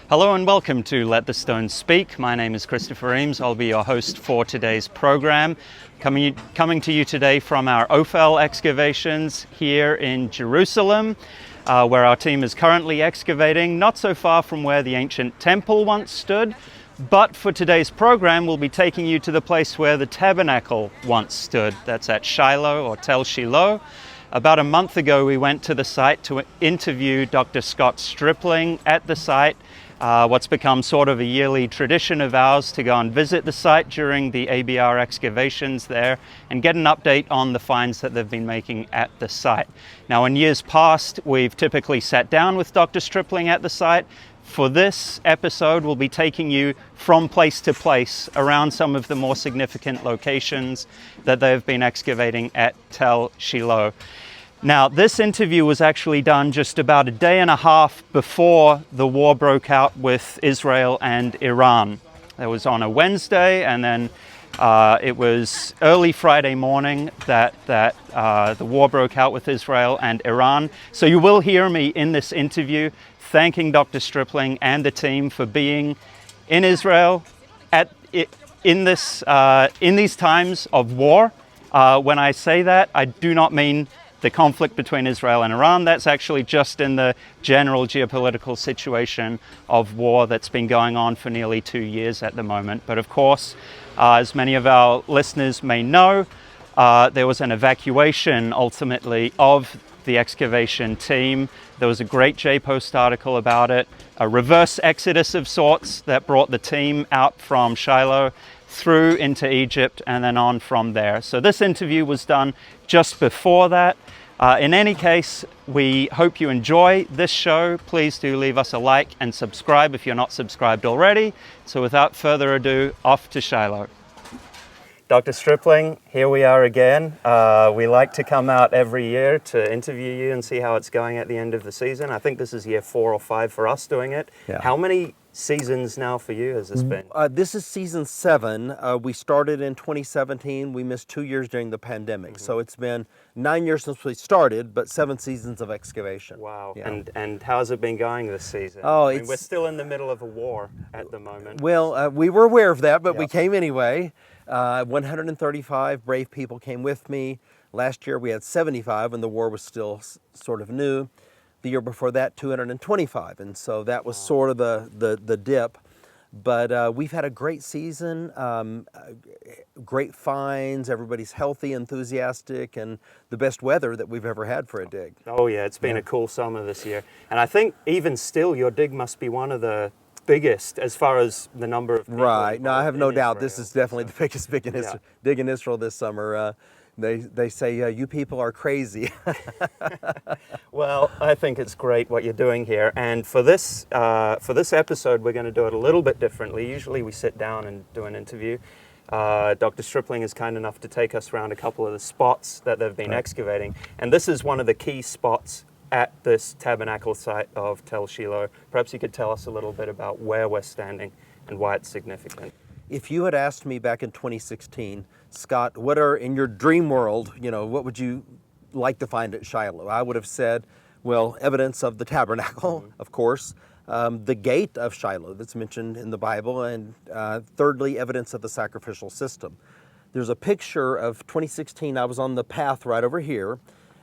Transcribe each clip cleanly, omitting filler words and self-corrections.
Hello and welcome to Let the Stones Speak. My name is Christopher Eames. I'll be your host for today's program. Coming to you today from our Ophel excavations here in Jerusalem, where our team is currently excavating, not so far from where the ancient temple once stood. But for today's program, we'll be taking you to the place where the tabernacle once stood. That's at Shiloh or Tel Shiloh. About a month ago, we went to the site to interview Dr. Scott Stripling at the site. What's become sort of a yearly tradition of ours to go and visit the site during the ABR excavations there and get an update on the finds that they've been making at the site. Now, in years past, we've typically sat down with Dr. Stripling at the site. For this episode, we'll be taking you from place to place around some of the more significant locations that they've been excavating at Tel Shiloh. Now, this interview was actually done just about a day and a half before the war broke out with Israel and Iran. It was on a Wednesday, and then it was early Friday morning that the war broke out with Israel and Iran. So you will hear me in this interview thanking Dr. Stripling and the team for being in Israel in these times of war. When I say that, I do not mean the conflict between Israel and Iran. That's actually just in the general geopolitical situation of war that's been going on for nearly 2 years at the moment. But of course, as many of our listeners may know, there was an evacuation ultimately of the excavation team. There was a great J-Post article about it, a reverse exodus of sorts that brought the team out from Shiloh through into Egypt and then on from there. So this interview was done just before that. In any case, we hope you enjoy this show. Please do leave us a like and subscribe if you're not subscribed already. So without further ado, off to Shiloh. Dr. Stripling, here we are again. We like to come out every year to interview you and see how it's going at the end of the season. I think this is year 4 or 5 for us doing it. Yeah. How many seasons now for you has this been? This is season 7. We started in 2017. We missed 2 years during the pandemic. Mm-hmm. So it's been 9 years since we started, but 7 seasons of excavation. Wow. Yeah. And how's it been going this season? We're still in the middle of a war at the moment. Well, we were aware of that, but we came anyway. 135 brave people came with me. Last year we had 75 and the war was still sort of new. The year before that, 225. And so that was sort of the dip. But we've had a great season, great finds, everybody's healthy, enthusiastic, and the best weather that we've ever had for a dig. Oh yeah, it's been a cool summer this year. And I think even still your dig must be one of the biggest as far as the number of people. Right. No, I have no doubt this is definitely the biggest dig in Israel this summer. They say you people are crazy. Well, I think it's great what you're doing here, and for this episode, we're going to do it a little bit differently. Usually, we sit down and do an interview. Dr. Stripling is kind enough to take us around a couple of the spots that they've been excavating, and this is one of the key spots at this tabernacle site of Tel Shiloh. Perhaps you could tell us a little bit about where we're standing and why it's significant. If you had asked me back in 2016, Scott, what are, in your dream world, what would you like to find at Shiloh? I would have said, well, evidence of the tabernacle, of course, the gate of Shiloh that's mentioned in the Bible, and thirdly, evidence of the sacrificial system. There's a picture of 2016. I was on the path right over here,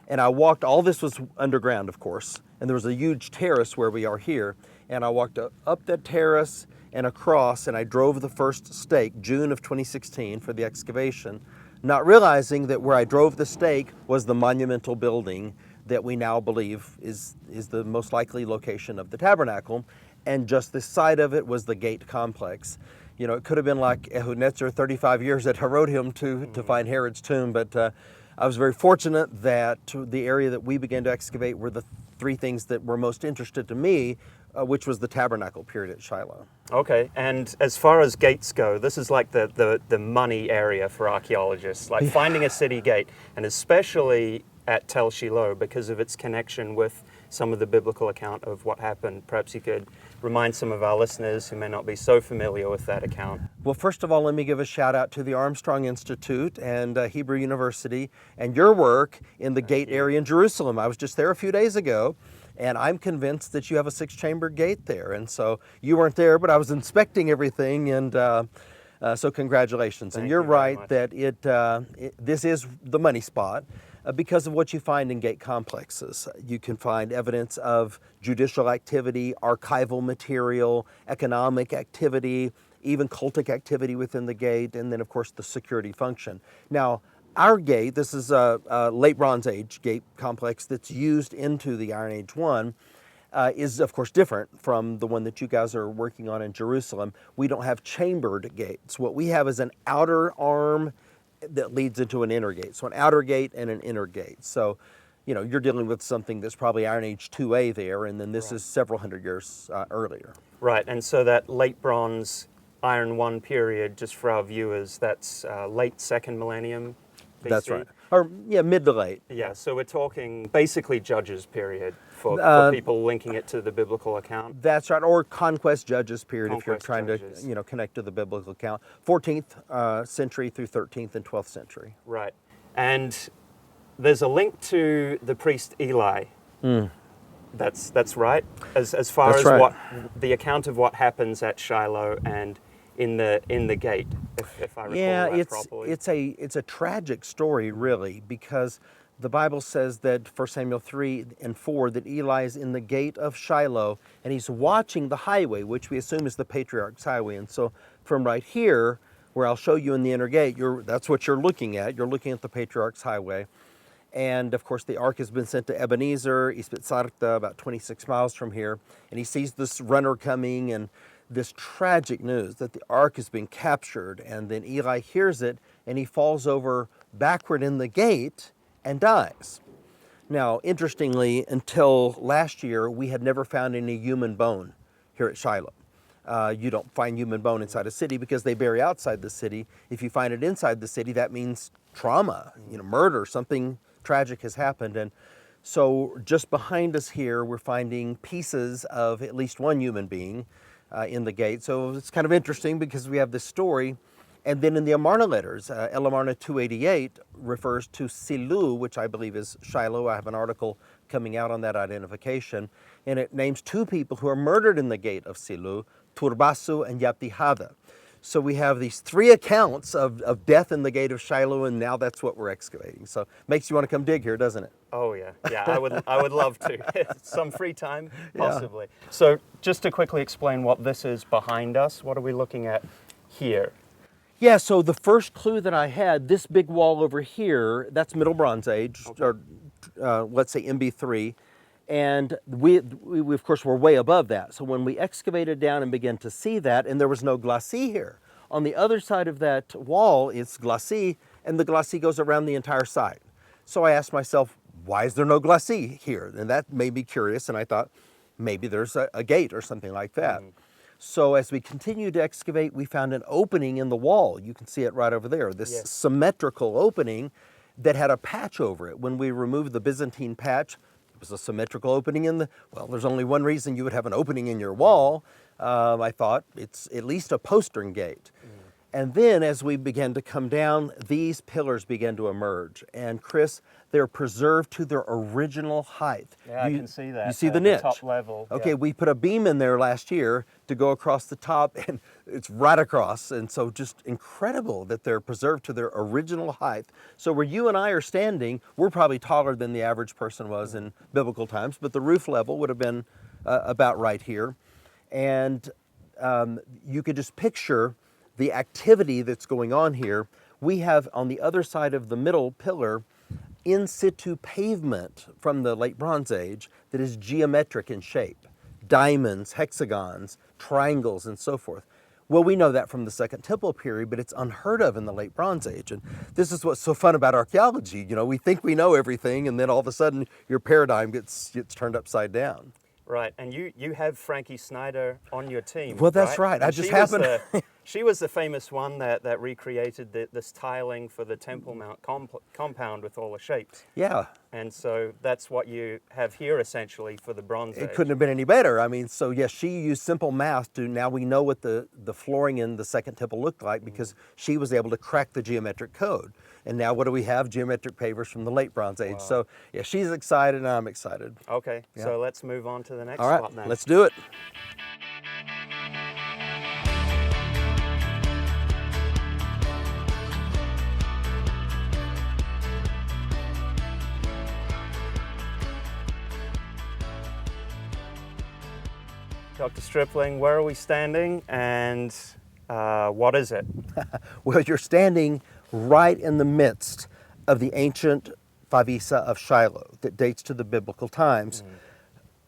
and I walked, all this was underground, of course, and there was a huge terrace where we are here, and I walked up that terrace and across, and I drove the first stake, June of 2016, for the excavation, not realizing that where I drove the stake was the Monumental building that we now believe is the most likely location of the tabernacle, and just the side of it was the gate complex. It could have been like Ehudnetzar 35 years at Herodium to find Herod's tomb, but I was very fortunate that the area that we began to excavate were the 3 things that were most interested to me, which was the tabernacle period at Shiloh. Okay, and as far as gates go, this is like the money area for archaeologists, like finding a city gate, and especially at Tel Shiloh because of its connection with some of the biblical account of what happened. Perhaps you could remind some of our listeners who may not be so familiar with that account. Well, first of all, let me give a shout out to the Armstrong Institute and Hebrew University and your work in the gate area in Jerusalem. I was just there a few days ago, And I'm convinced that you have a 6-chamber gate there. And so you weren't there, but I was inspecting everything, and so congratulations. And you're right that this is the money spot because of what you find in gate complexes. You can find evidence of judicial activity, archival material, economic activity, even cultic activity within the gate, and then of course the security function. Now, our gate, this is a late Bronze Age gate complex that's used into the Iron Age 1, is of course different from the one that you guys are working on in Jerusalem. We don't have chambered gates. What we have is an outer arm that leads into an inner gate. So an outer gate and an inner gate. So, you know, you're dealing with something that's probably Iron Age 2A there, and then this is several hundred years earlier. Right, and so that late Bronze Iron 1 period, just for our viewers, that's late 2nd millennium BC? That's right. Or, yeah, mid to late. Yeah, so we're talking basically Judges period for people linking it to the biblical account. That's right, or Conquest Judges period if you're Conquest trying Judges. to, you know, connect to the biblical account. 14th century through 13th and 12th century. Right, and there's a link to the priest Eli. That's right. As far That's as right. what the account of what happens at Shiloh and in the gate, if I recall that properly. It's a tragic story, really, because the Bible says that 1 Samuel 3 and 4 that Eli is in the gate of Shiloh and he's watching the highway, which we assume is the patriarch's highway. And so from right here, where I'll show you in the inner gate, that's what you're looking at. You're looking at the patriarch's highway. And of course, the ark has been sent to Ebenezer, East Sarta, about 26 miles from here. And he sees this runner coming and this tragic news that the ark has been captured. And then Eli hears it and he falls over backward in the gate and dies. Now, interestingly, until last year, we had never found any human bone here at Shiloh. You don't find human bone inside a city because they bury outside the city. If you find it inside the city, that means trauma, you know, murder, something tragic has happened. And so just behind us here, we're finding pieces of at least one human being in the gate. So it's kind of interesting because we have this story. And then in the Amarna letters, El Amarna 288 refers to Silu, which I believe is Shiloh. I have an article coming out on that identification. And it names two people who are murdered in the gate of Silu, Turbasu and Yaptihada. So we have these three accounts of death in the gate of Shiloh, and now that's what we're excavating. So makes you want to come dig here, doesn't it? Oh yeah, I would love to. Some free time, possibly. Yeah. So just to quickly explain what this is behind us, what are we looking at here? Yeah, so the first clue that I had, this big wall over here, that's Middle Bronze Age, or let's say MB3. And we of course, were way above that. So when we excavated down and began to see that, and there was no glacis here. On the other side of that wall, it's glacis, and the glacis goes around the entire site. So I asked myself, why is there no glacis here? And that made me curious, and I thought, maybe there's a gate or something like that. So as we continued to excavate, we found an opening in the wall. You can see it right over there, this symmetrical opening that had a patch over it. When we removed the Byzantine patch, it was a symmetrical opening in the, well, there's only one reason you would have an opening in your wall. I thought it's at least a postern gate. And then as we began to come down, these pillars began to emerge. And Chris, they're preserved to their original height. Yeah, I can see that. You see the niche? Top level. Okay, yeah. We put a beam in there last year to go across the top, and it's right across. And so just incredible that they're preserved to their original height. So where you and I are standing, we're probably taller than the average person was in biblical times, but the roof level would have been about right here. And you could just picture the activity that's going on here. We have on the other side of the middle pillar in situ pavement from the late Bronze Age that is geometric in shape. Diamonds, hexagons, triangles, and so forth. Well, we know that from the Second Temple period, but it's unheard of in the late Bronze Age. And this is what's so fun about archaeology. You know, we think we know everything, and then all of a sudden your paradigm gets turned upside down. Right, and you have Frankie Snyder on your team. Well, that's right. I just happened. She was the famous one that recreated this tiling for the Temple Mount compound with all the shapes. Yeah. And so that's what you have here essentially for the Bronze Age. It couldn't have been any better. I mean, so yes, she used simple math to, now we know what the flooring in the Second Temple looked like because she was able to crack the geometric code. And now what do we have? Geometric pavers from the late Bronze Age. Wow. So yeah, she's excited and I'm excited. Okay, yeah. So let's move on to the next All right, spot then. Let's do it. Dr. Stripling, where are we standing and what is it? Well, you're standing right in the midst of the ancient favissa of Shiloh that dates to the biblical times.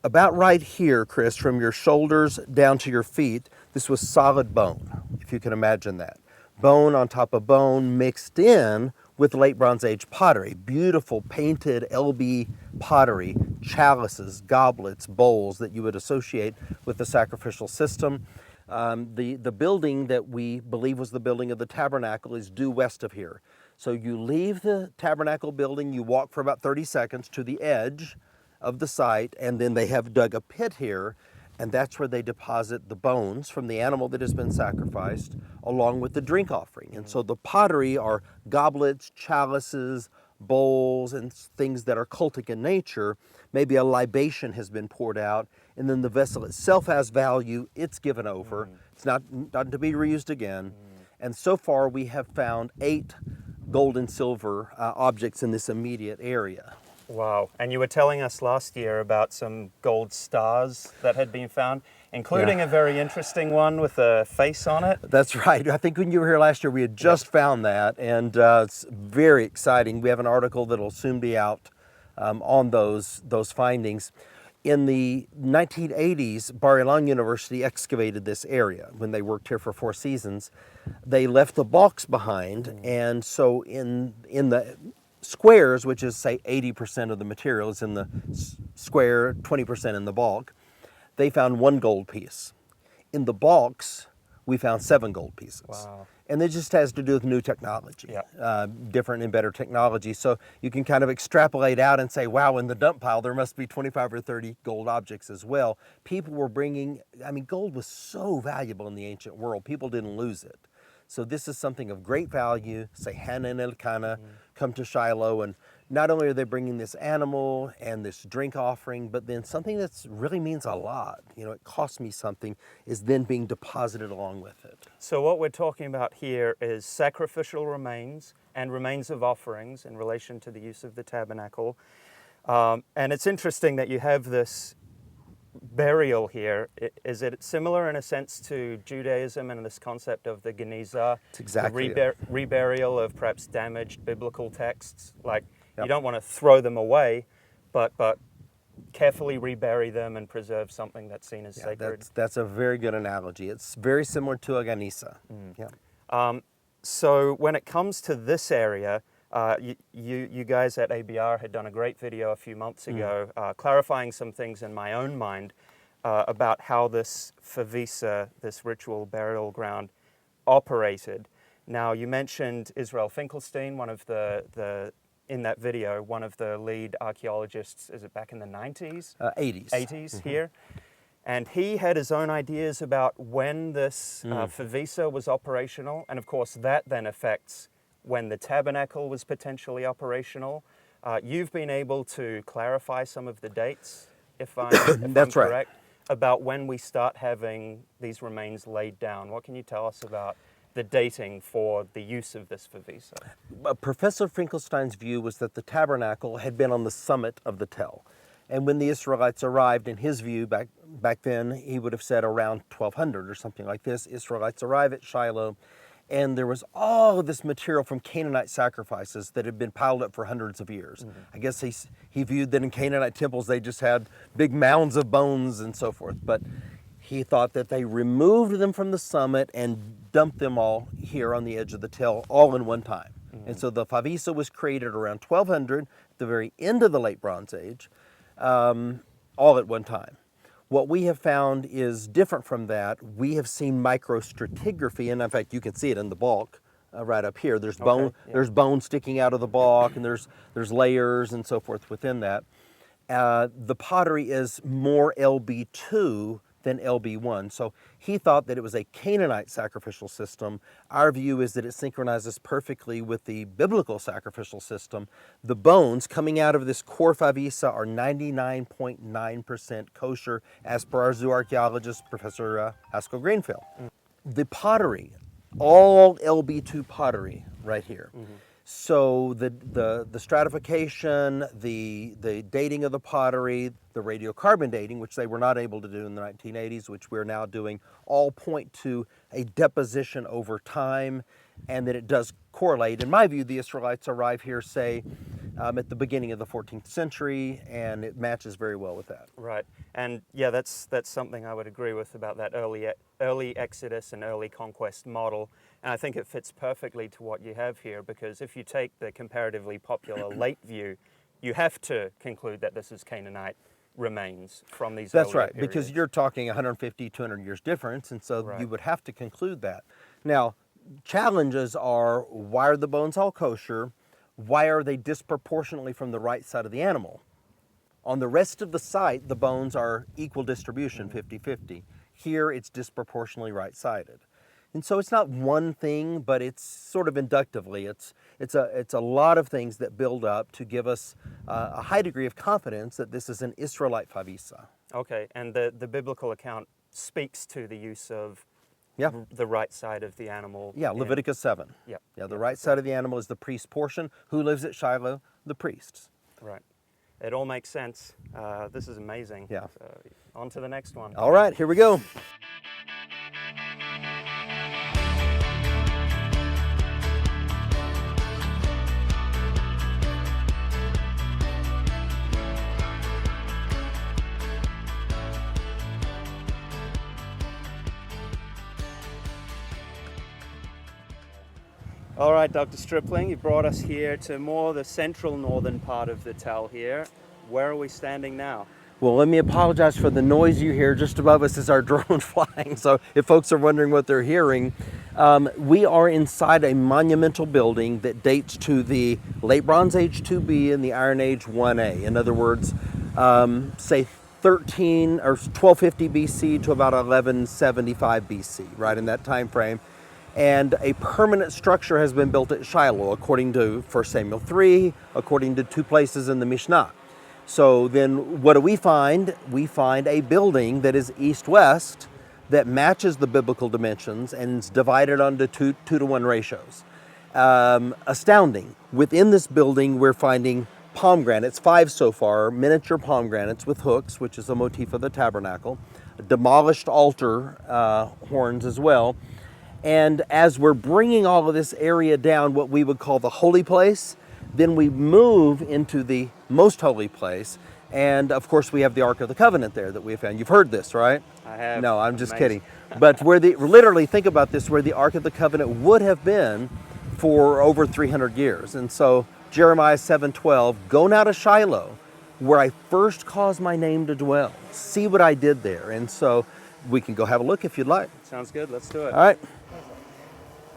About right here, Chris, from your shoulders down to your feet, this was solid bone, if you can imagine that. Bone on top of bone mixed in with late Bronze Age pottery, beautiful painted LB pottery, chalices, goblets, bowls that you would associate with the sacrificial system. The building that we believe was the building of the tabernacle is due west of here. So you leave the tabernacle building, you walk for about 30 seconds to the edge of the site, and then they have dug a pit here, and that's where they deposit the bones from the animal that has been sacrificed along with the drink offering. And so the pottery are goblets, chalices, bowls, and things that are cultic in nature. Maybe a libation has been poured out, and then the vessel itself has value, it's given over. It's not to be reused again. And so far we have found 8 gold and silver objects in this immediate area. Wow, and you were telling us last year about some gold stars that had been found, including a very interesting one with a face on it. That's right. I think when you were here last year, we had just found that, and it's very exciting. We have an article that will soon be out on those findings. In the 1980s, Bar Ilan University excavated this area when they worked here for 4 seasons. They left the balks behind, and so in the squares, which is say 80% of the material is in the square, 20% in the balk, they found 1 gold piece. In the balks, we found 7 gold pieces. Wow. And it just has to do with new technology, different and better technology. So you can kind of extrapolate out and say, wow, in the dump pile, there must be 25 or 30 gold objects as well. People were bringing, I mean, gold was so valuable in the ancient world, people didn't lose it. So this is something of great value. Say Hannah and Elkanah come to Shiloh, and not only are they bringing this animal and this drink offering, but then something that really means a lot, you know, it cost me something, is then being deposited along with it. So what we're talking about here is sacrificial remains and remains of offerings in relation to the use of the tabernacle. And it's interesting that you have this burial here. Is it similar in a sense to Judaism and this concept of the Geniza? It's exactly the reburial of perhaps damaged biblical texts? Like, you don't want to throw them away, but carefully rebury them and preserve something that's seen as sacred. That's a very good analogy. It's very similar to a Geniza. So when it comes to this area, you guys at ABR had done a great video a few months ago clarifying some things in my own mind about how this favissa, this ritual burial ground, operated. Now, you mentioned Israel Finkelstein, one of the in that video, one of the lead archaeologists, is it back in the 90s? 80s. 80s here. And he had his own ideas about when this favissa was operational. And of course, that then affects when the tabernacle was potentially operational. You've been able to clarify some of the dates, if I'm correct, right, about when we start having these remains laid down. What can you tell us about the dating for the use of this favissa? Professor Finkelstein's view was that the tabernacle had been on the summit of the Tel. And when the Israelites arrived, in his view, back then, he would have said around 1200 or something like this, Israelites arrive at Shiloh, and there was all of this material from Canaanite sacrifices that had been piled up for hundreds of years. I guess he viewed that in Canaanite temples they just had big mounds of bones and so forth, but he thought that they removed them from the summit and dumped them all here on the edge of the Tel all in one time. And so the favissa was created around 1200, at the very end of the late Bronze Age, all at one time. What we have found is different from that. We have seen microstratigraphy, and in fact, you can see it in the bulk right up here. There's bone, there's bone sticking out of the bulk, and there's layers and so forth within that. The pottery is more LB2 than LB1. So he thought that it was a Canaanite sacrificial system. Our view is that it synchronizes perfectly with the biblical sacrificial system. The bones coming out of this core favissa are 99.9% kosher, as per our zoo archaeologist, Professor Haskell Greenfield. The pottery, all LB2 pottery right here. So the stratification, the dating of the pottery, the radiocarbon dating, which they were not able to do in the 1980s, which we're now doing, all point to a deposition over time, and that it does correlate. In my view, the Israelites arrive here, say, at the beginning of the 14th century, and it matches very well with that. Right, and yeah, that's something I would agree with about that early Exodus and early conquest model. And I think it fits perfectly to what you have here, because if you take the comparatively popular late view, you have to conclude that this is Canaanite remains from these That's earlier right, periods. because you're talking 150, 200 years difference, and so Right. you would have to conclude that. Now, challenges are, why are the bones all kosher? Why are they disproportionately from the right side of the animal? On the rest of the site, the bones are equal distribution, 50-50. Here, it's disproportionately right-sided. And so it's not one thing, but it's sort of inductively. It's a lot of things that build up to give us a high degree of confidence that this is an Israelite favissa. Okay, and the biblical account speaks to the use of Yeah. the right side of the animal. Yeah, Leviticus 7. Yep. Yeah, the right side of the animal is the priest's portion. Who lives at Shiloh? The priests. Right. It all makes sense. This is amazing. Yeah. So, on to the next one. All right, here we go. All right, Dr. Stripling, you brought us here to more the central northern part of the Tel here. Where are we standing now? Well, let me apologize for the noise you hear. Just above us is our drone flying, so if folks are wondering what they're hearing, we are inside a monumental building that dates to the Late Bronze Age 2B and the Iron Age 1A. In other words, say 13 or 1250 BC to about 1175 BC, right in that time frame. And a permanent structure has been built at Shiloh, according to 1 Samuel 3, according to two places in the Mishnah. So then what do we find? We find a building that is east-west that matches the biblical dimensions and is divided onto 2-to-1 ratios. Astounding. Within this building, we're finding pomegranates, 5 so far, miniature pomegranates with hooks, which is a motif of the tabernacle, demolished altar horns as well. And as we're bringing all of this area down, what we would call the holy place, then we move into the most holy place. And of course, we have the Ark of the Covenant there that we have found. You've heard this, right? I have. No, I'm just Amazing. kidding. But literally think about this, where the Ark of the Covenant would have been for over 300 years. And so Jeremiah 7:12, go now to Shiloh, where I first caused my name to dwell. See what I did there. And so we can go have a look if you'd like. Sounds good. Let's do it. All right.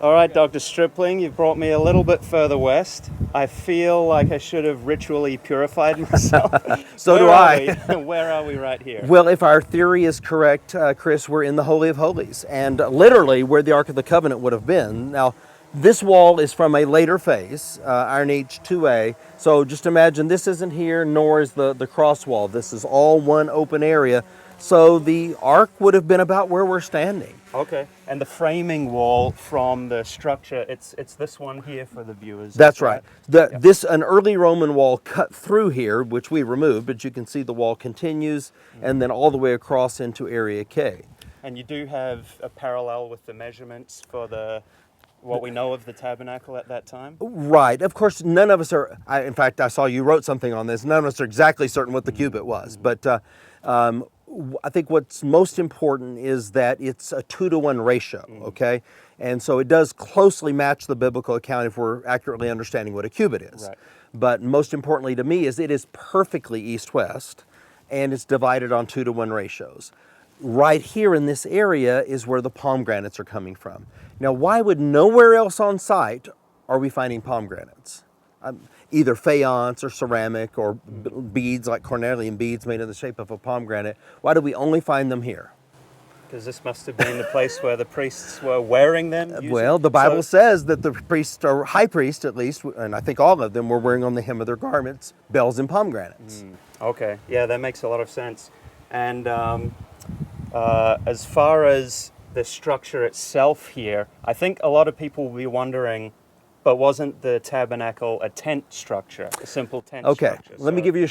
All right, Dr. Stripling, you've brought me a little bit further west. I feel like I should have ritually purified myself. So do I. Where are we right here? Well, if our theory is correct, Chris, we're in the Holy of Holies, and literally where the Ark of the Covenant would have been. Now, this wall is from a later phase, Iron Age 2A, so just imagine this isn't here, nor is the cross wall. This is all one open area, so the Ark would have been about where we're standing. Okay, and the framing wall from the structure, it's this one here for the viewers. That's right. An early Roman wall cut through here, which we removed, but you can see the wall continues and then all the way across into Area K. And you do have a parallel with the measurements for what we know of the tabernacle at that time? Right. Of course, none of us are, in fact, I saw you wrote something on this, none of us are exactly certain what the cubit was, but I think what's most important is that it's a 2-to-1 ratio, okay? And so it does closely match the biblical account if we're accurately understanding what a cubit is. Right. But most importantly to me is it is perfectly east-west. and it's divided on 2-to-1 ratios. Right here in this area is where the pomegranates are coming from. Now, why would nowhere else on site are we finding pomegranates? Either faience or ceramic or beads like cornelian beads made in the shape of a pomegranate. Why do we only find them here? Because this must have been the place where the priests were wearing them. Well, the Bible says that the priests, or high priest at least, and I think all of them, were wearing on the hem of their garments bells and pomegranates. Okay, yeah, that makes a lot of sense. And as far as the structure itself here, I think a lot of people will be wondering, but wasn't the tabernacle a tent structure, a simple tent structure? Okay, let me give you a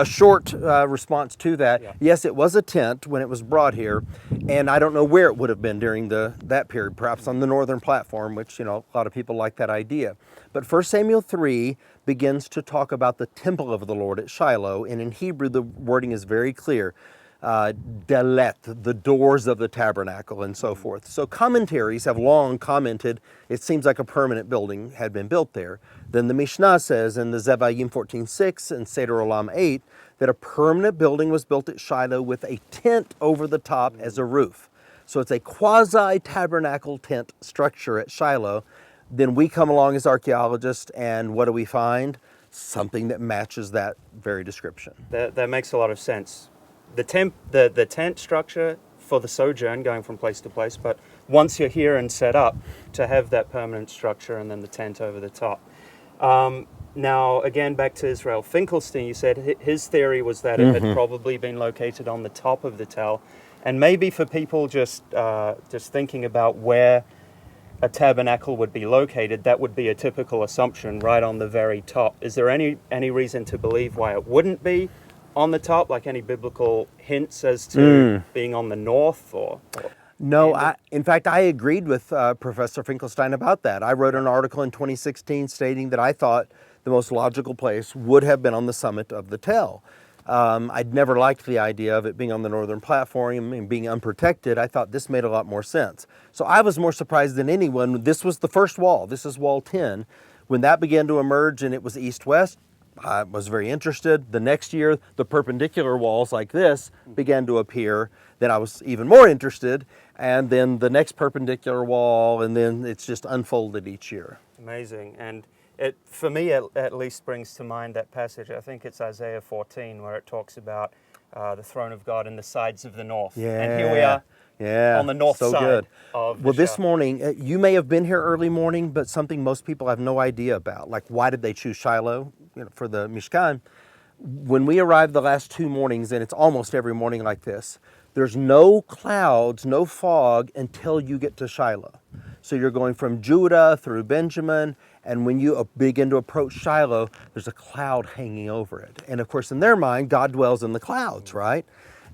short response to that. Yeah. Yes, it was a tent when it was brought here, and I don't know where it would have been during that period, perhaps on the northern platform, which, a lot of people like that idea. But 1 Samuel 3 begins to talk about the temple of the Lord at Shiloh, and in Hebrew the wording is very clear. Delet, the doors of the tabernacle, and so forth. So commentaries have long commented it seems like a permanent building had been built there. Then the Mishnah says in the Zevayim 14:6 and Seder Olam 8 that a permanent building was built at Shiloh with a tent over the top as a roof. So it's a quasi-tabernacle tent structure at Shiloh. Then we come along as archaeologists, and what do we find? Something that matches that very description. That makes a lot of sense. The tent structure for the sojourn, going from place to place, but once you're here and set up, to have that permanent structure and then the tent over the top. Now, again, back to Israel Finkelstein, you said his theory was that it had probably been located on the top of the Tel, and maybe for people just thinking about where a tabernacle would be located, that would be a typical assumption, right on the very top. Is there any reason to believe why it wouldn't be on the top, like any biblical hints as to being on the north or No, in fact, I agreed with Professor Finkelstein about that. I wrote an article in 2016 stating that I thought the most logical place would have been on the summit of the Tel. I'd never liked the idea of it being on the northern platform and being unprotected. I thought this made a lot more sense. So I was more surprised than anyone. This was the first wall. This is wall 10. When that began to emerge and it was east-west, I was very interested. The next year, the perpendicular walls like this began to appear. Then I was even more interested. And then the next perpendicular wall, and then it's just unfolded each year. Amazing. And it, for me, at least brings to mind that passage. I think it's Isaiah 14, where it talks about the throne of God and the sides of the north. Yeah. And here we are. Yeah, on the north so side good. Of well, this morning, you may have been here early morning, but something most people have no idea about, like why did they choose Shiloh for the Mishkan? When we arrived the last 2 mornings, and it's almost every morning like this, there's no clouds, no fog until you get to Shiloh. So you're going from Judah through Benjamin, and when you begin to approach Shiloh, there's a cloud hanging over it. And of course, in their mind, God dwells in the clouds, right?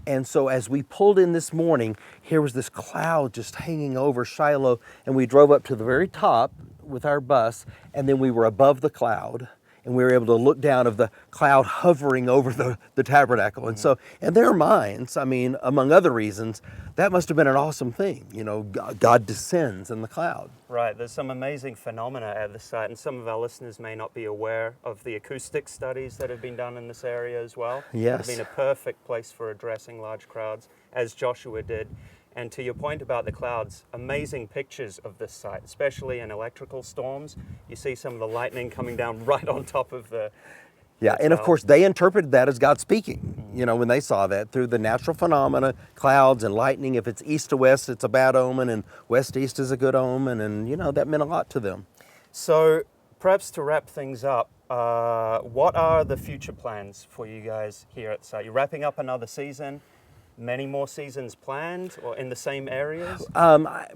And so as we pulled in this morning, here was this cloud just hanging over Shiloh, and we drove up to the very top with our bus, and then we were above the cloud, and we were able to look down of the cloud hovering over the tabernacle. And so in their minds, I mean, among other reasons, that must have been an awesome thing. You know, God descends in the cloud. Right, there's some amazing phenomena at the site, and some of our listeners may not be aware of the acoustic studies that have been done in this area as well. Yes. It's been a perfect place for addressing large crowds, as Joshua did. And to your point about the clouds, amazing pictures of this site, especially in electrical storms. You see some of the lightning coming down right on top of the Yeah, and of course they interpreted that as God speaking, you know, when they saw that through the natural phenomena, clouds and lightning. If it's east to west, it's a bad omen, and west to east is a good omen, and, you know, that meant a lot to them. So perhaps to wrap things up, what are the future plans for you guys here at the site? You're wrapping up another season. Many more seasons planned, or in the same areas?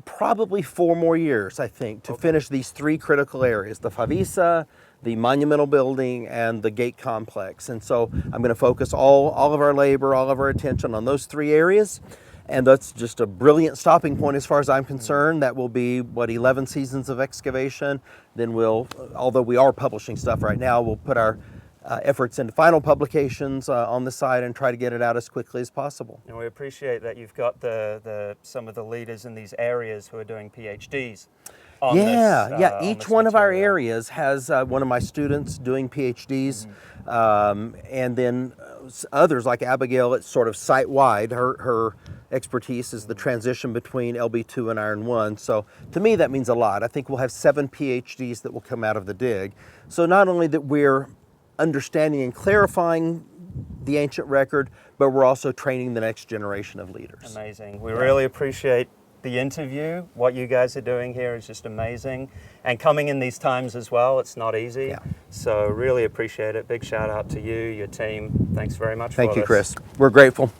Probably 4 more years, I think, to finish these 3 critical areas: the favissa, the Monumental building, and the gate complex. And so I'm going to focus all of our labor, all of our attention on those 3 areas. And that's just a brilliant stopping point as far as I'm concerned. That will be, 11 seasons of excavation. Then we'll, although we are publishing stuff right now, we'll put our efforts into final publications on the site and try to get it out as quickly as possible. And we appreciate that you've got some of the leaders in these areas who are doing PhDs on Yeah, on each this one of our material. areas has one of my students doing PhDs, and then others like Abigail, it's sort of site-wide. Her expertise is the transition between LB2 and Iron 1. So to me, that means a lot. I think we'll have 7 PhDs that will come out of the dig. So not only that we're understanding and clarifying the ancient record, but we're also training the next generation of leaders. Amazing. We really appreciate the interview. What you guys are doing here is just amazing. And coming in these times as well, it's not easy. Yeah. So really appreciate it. Big shout out to you, your team. Thanks very much for this. Thank you, Chris. We're grateful.